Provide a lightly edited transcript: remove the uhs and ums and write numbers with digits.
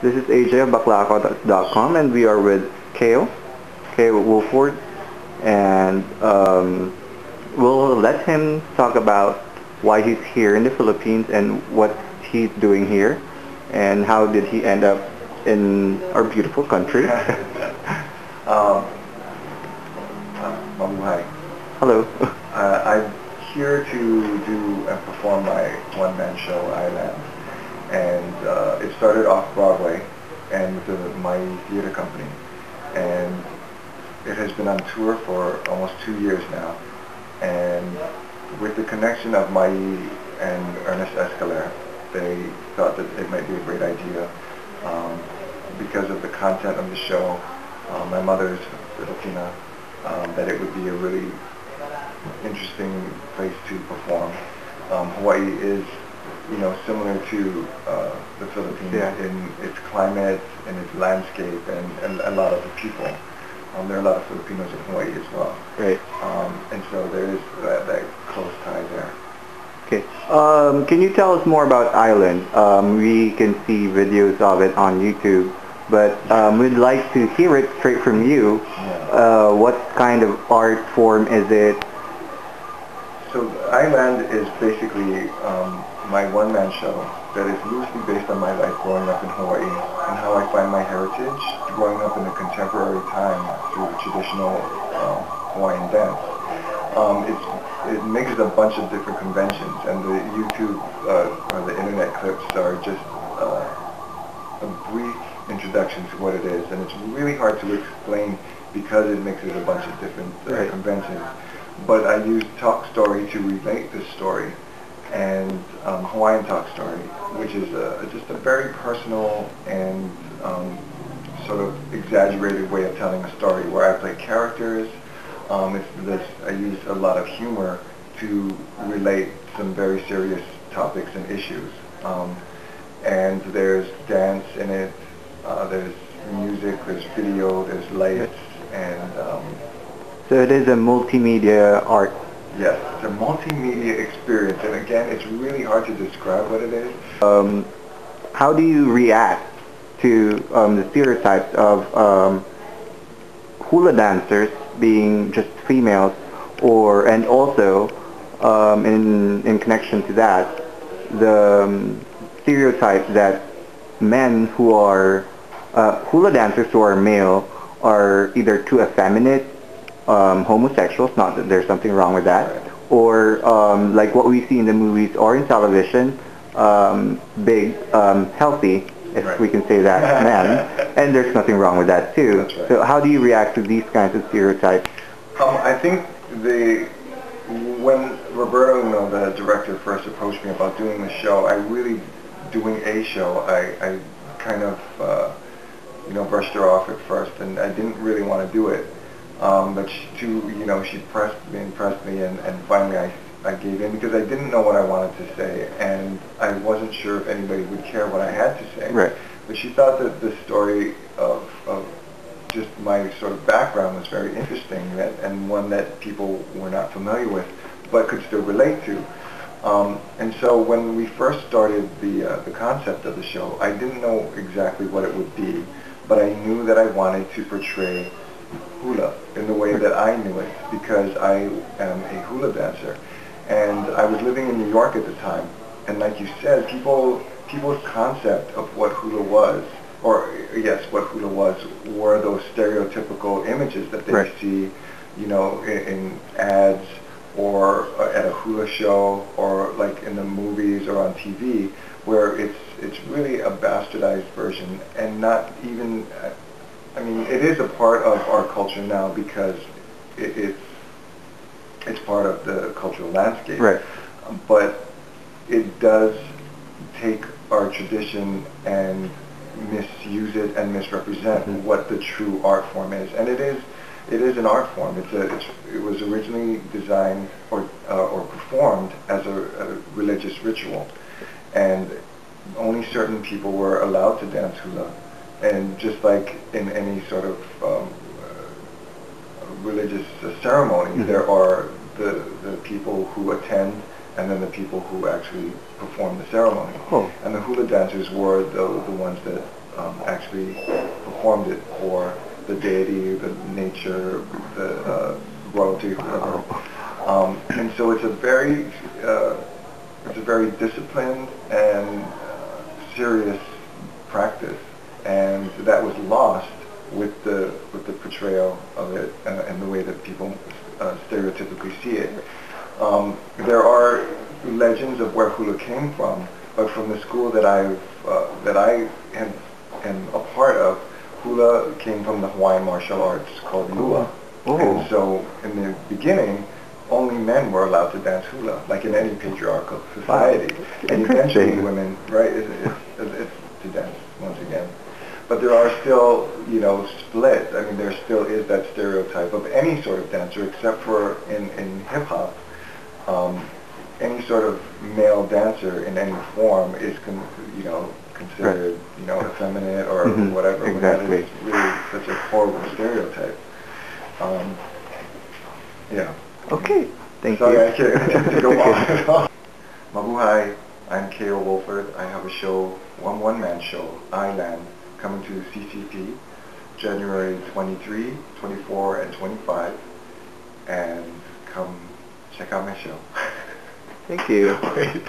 This is AJ of Bakla.com, and we are with Keo Woolford, and we'll let him talk about why he's here in the Philippines and what he's doing here, and how did he end up in our beautiful country. Hi. Hello. I'm here to do and perform my one-man show, Island. And it started off Broadway and with my theater company. And it has been on tour for almost 2 years now. And with the connection of Mai and Ernest Escaler, they thought that it might be a great idea because of the content of the show. My mother's Filipina, that it would be a really interesting place to perform. Hawaii is, similar to the Philippines in its climate and its landscape and a lot of the people. There are a lot of Filipinos in Hawaii as well. Right. And so there is that close tie there. Okay. Can you tell us more about Island? We can see videos of it on YouTube, but we'd like to hear it straight from you. Yeah. What kind of art form is it? So Island is basically my one-man show that is loosely based on my life growing up in Hawaii and how I find my heritage growing up in a contemporary time through the traditional Hawaiian dance. It mixes a bunch of different conventions, and the YouTube or the internet clips are just a brief introduction to what it is, and it's really hard to explain because it mixes a bunch of different conventions. But I use talk story to relate the story, and Hawaiian talk story, which is just a very personal and sort of exaggerated way of telling a story, where I play characters. I use a lot of humor to relate some very serious topics and issues. And there's dance in it, there's music, there's video, there's lights, and So it is a multimedia art. yes, it's a multimedia experience, and again, it's really hard to describe what it is. How do you react to the stereotypes of hula dancers being just females, and also in connection to that, the stereotype that men who are hula dancers who are male are either too effeminate, homosexuals, not that there's something wrong with that, or like what we see in the movies or in television, big, healthy, if we can say that, men, and there's nothing wrong with that too. That's right. So how do you react to these kinds of stereotypes? I think when Roberto, the director, first approached me about doing the show, doing a show, I kind of, brushed her off at first, and I didn't really want to do it. But she impressed me, and finally I gave in because I didn't know what I wanted to say, and I wasn't sure if anybody would care what I had to say. Right. But she thought that the story of just my sort of background was very interesting, and one that people were not familiar with, but could still relate to. And so when we first started the concept of the show, I didn't know exactly what it would be, but I knew that I wanted to portray hula in the way that I knew it, because I am a hula dancer. And I was living in New York at the time, and like you said, people's concept of what hula was, what hula was, were those stereotypical images that they see, in ads or at a hula show, or like in the movies or on TV, where it's really a bastardized version, and not even, it is a part of our culture now because it's part of the cultural landscape. Right. But it does take our tradition and misuse it and misrepresent what the true art form is. And it is an art form. It was originally designed or performed as a religious ritual, and only certain people were allowed to dance hula. And just like in any sort of religious ceremony, there are the people who attend and then the people who actually perform the ceremony. Oh. And the hula dancers were the ones that actually performed it for the deity, the nature, the royalty, whatever. And so it's a very disciplined and serious practice, and that was lost with the portrayal of it and the way that people stereotypically see it. There are legends of where hula came from, but from the school that I am a part of, hula came from the Hawaiian martial arts called lua. Oh. And so in the beginning, only men were allowed to dance hula, like in any patriarchal society. Wow. And eventually women, right, it's to dance once again. But there are still, splits. I mean, there still is that stereotype of any sort of dancer, except for in hip-hop. Any sort of male dancer in any form is, considered, effeminate or whatever. Exactly. That is really such a horrible stereotype. Yeah. Okay. Thank Sorry, you. I can't go on. Mabuhay, I'm Keo Woolford. I have a show, one-man show, Island, coming to CCP, January 23, 24, and 25. And come check out my show. Thank you. Wait.